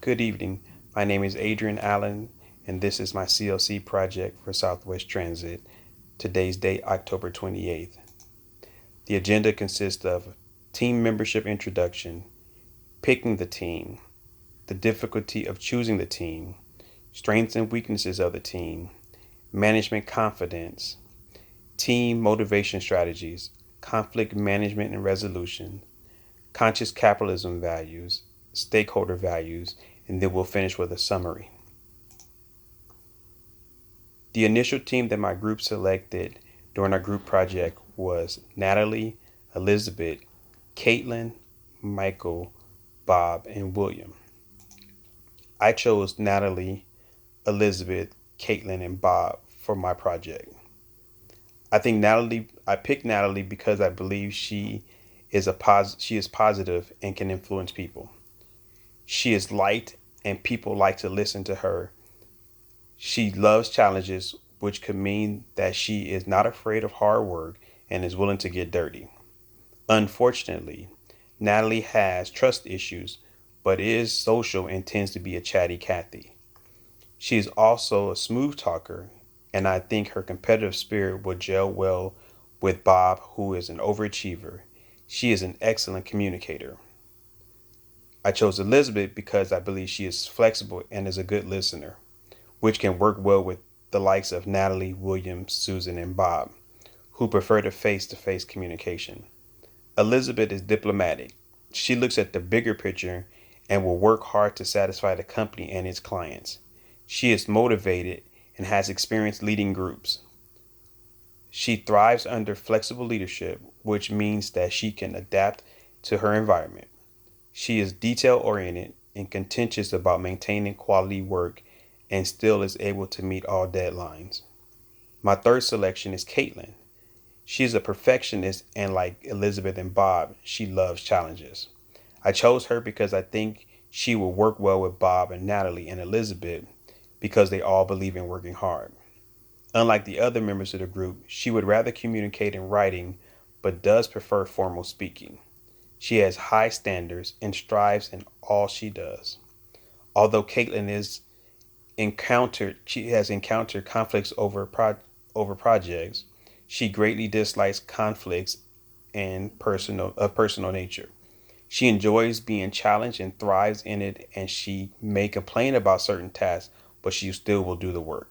Good evening. My name is Adrian Allen, and this is my CLC project for Southwest Transit. Today's date, October 28th. The agenda consists of team membership introduction, picking the team, the difficulty of choosing the team, strengths and weaknesses of the team, management confidence, team motivation strategies, conflict management and resolution, conscious capitalism values, stakeholder values, and then we'll finish with a summary. The initial team that my group selected during our group project was Natalie, Elizabeth, Caitlin, Michael, Bob, and William. I chose Natalie, Elizabeth, Caitlin, and Bob for my project. I picked Natalie because I believe she is positive and can influence people. She is light and people like to listen to her. She loves challenges, which could mean that she is not afraid of hard work and is willing to get dirty. Unfortunately, Natalie has trust issues, but is social and tends to be a chatty Cathy. She is also a smooth talker, and I think her competitive spirit would gel well with Bob, who is an overachiever. She is an excellent communicator. I chose Elizabeth because I believe she is flexible and is a good listener, which can work well with the likes of Natalie, William, Susan, and Bob, who prefer the face to face communication. Elizabeth is diplomatic. She looks at the bigger picture and will work hard to satisfy the company and its clients. She is motivated and has experience leading groups. She thrives under flexible leadership, which means that she can adapt to her environment. She is detail oriented and contentious about maintaining quality work and still is able to meet all deadlines. My third selection is Caitlin. She is a perfectionist and, like Elizabeth and Bob, she loves challenges. I chose her because I think she will work well with Bob and Natalie and Elizabeth because they all believe in working hard. Unlike the other members of the group, she would rather communicate in writing but does prefer formal speaking. She has high standards and strives in all she does. Although she has encountered conflicts over projects. She greatly dislikes conflicts of personal nature. She enjoys being challenged and thrives in it, and she may complain about certain tasks, but she still will do the work.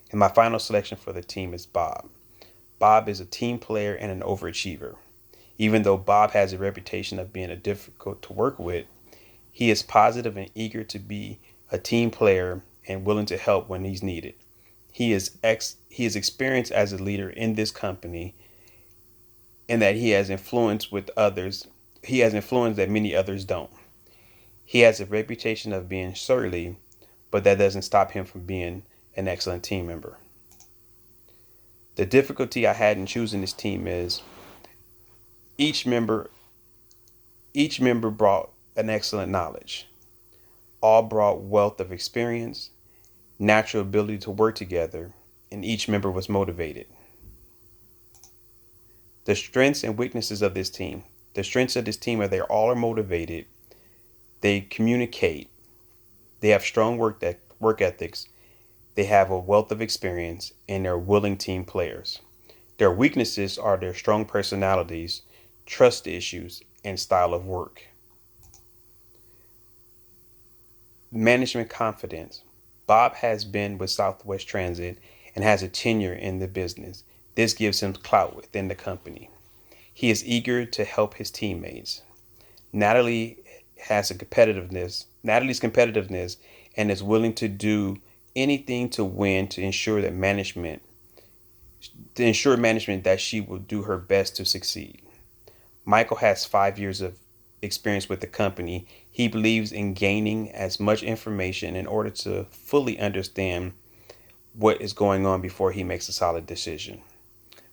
And my final selection for the team is Bob. Bob is a team player and an overachiever. Even though Bob has a reputation of being a difficult to work with, he is positive and eager to be a team player and willing to help when he's needed. He is experienced as a leader in this company and that he has influence with others. He has influence that many others don't. He has a reputation of being surly, but that doesn't stop him from being an excellent team member. The difficulty I had in choosing this team is each member each member brought an excellent knowledge. All brought wealth of experience, natural ability to work together, and each member was motivated. The strengths and weaknesses of this team. The strengths of this team are they all are motivated, they communicate, they have strong work ethics, they have a wealth of experience, and they're willing team players. Their weaknesses are their strong personalities, trust issues, and style of work. Management confidence. Bob has been with Southwest Transit and has a tenure in the business. This gives him clout within the company. He is eager to help his teammates. Natalie Natalie's competitiveness and is willing to do anything to win to ensure management that she will do her best to succeed. Michael has 5 years of experience with the company. He believes in gaining as much information in order to fully understand what is going on before he makes a solid decision.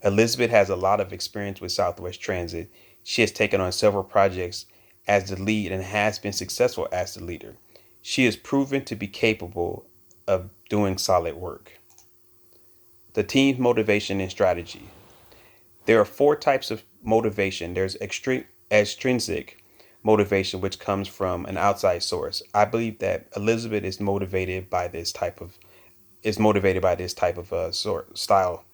Elizabeth has a lot of experience with Southwest Transit. She has taken on several projects as the lead and has been successful as the leader. She is proven to be capable of doing solid work. The team's motivation and strategy. There are four types of motivation. There's extrinsic. motivation, which comes from an outside source. I believe that Elizabeth is motivated by this type of sort style.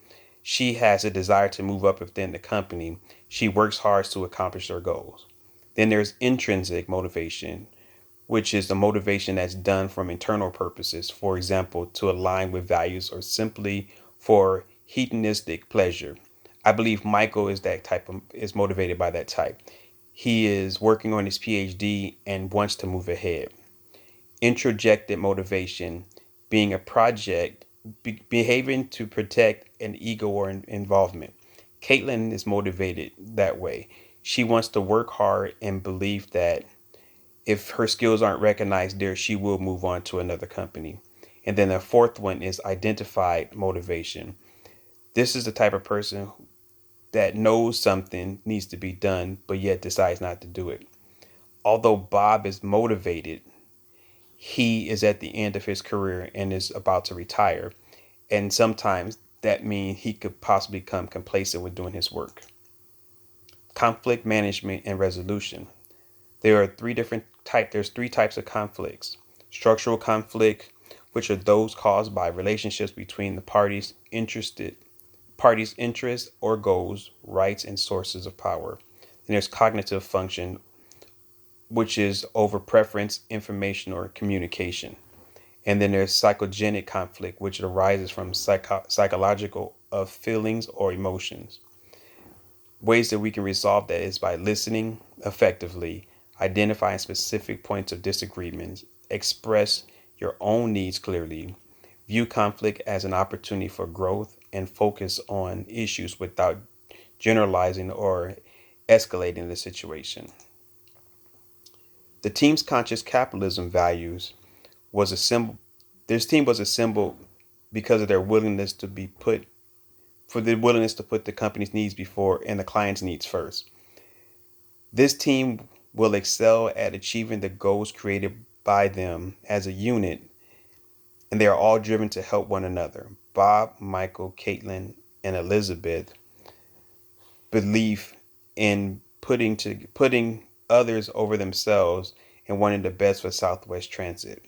She has a desire to move up within the company. She works hard to accomplish her goals. Then there's intrinsic motivation, which is the motivation that's done from internal purposes, for example, to align with values or simply for hedonistic pleasure. I believe Michael is motivated by that type. He is working on his PhD and wants to move ahead. Introjected motivation, being a project, behaving to protect an ego or involvement. Caitlin is motivated that way. She wants to work hard and believe that if her skills aren't recognized there, she will move on to another company. And then the fourth one is identified motivation. This is the type of person that knows something needs to be done, but yet decides not to do it. Although Bob is motivated, he is at the end of his career and is about to retire. And sometimes that means he could possibly become complacent with doing his work. Conflict management and resolution. There's three types of conflicts. Structural conflict, which are those caused by relationships between the parties' interests or goals, rights, and sources of power. And there's cognitive function, which is over preference, information, or communication. And then there's psychogenic conflict, which arises from psychological of feelings or emotions. Ways that we can resolve that is by listening effectively, identifying specific points of disagreement, express your own needs clearly, view conflict as an opportunity for growth, and focus on issues without generalizing or escalating the situation. The team's conscious capitalism values was a symbol. This team was a symbol because of their willingness to be put for the willingness to put the company's needs before and the client's needs first. This team will excel at achieving the goals created by them as a unit, and they are all driven to help one another. Bob, Michael, Caitlin, and Elizabeth believe in putting others over themselves and wanting the best for Southwest Transit.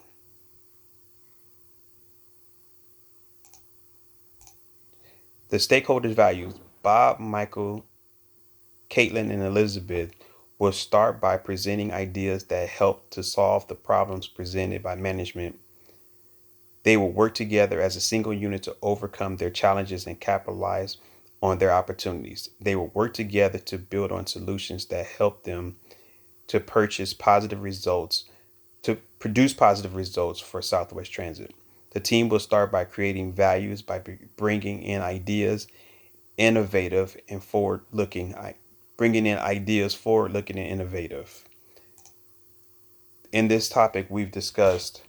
The stakeholders' values. Bob, Michael, Caitlin, and Elizabeth will start by presenting ideas that help to solve the problems presented by management. They will work together as a single unit to overcome their challenges and capitalize on their opportunities. They will work together to build on solutions that help them to to produce positive results for Southwest Transit. The team will start by creating values by bringing in ideas, innovative and forward looking, bringing in ideas forward looking and innovative. In this topic, we've discussed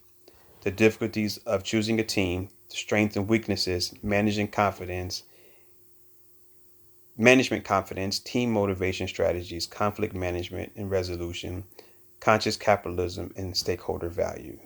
the difficulties of choosing a team, strengths and weaknesses, management confidence, team motivation strategies, conflict management and resolution, conscious capitalism, and stakeholder value.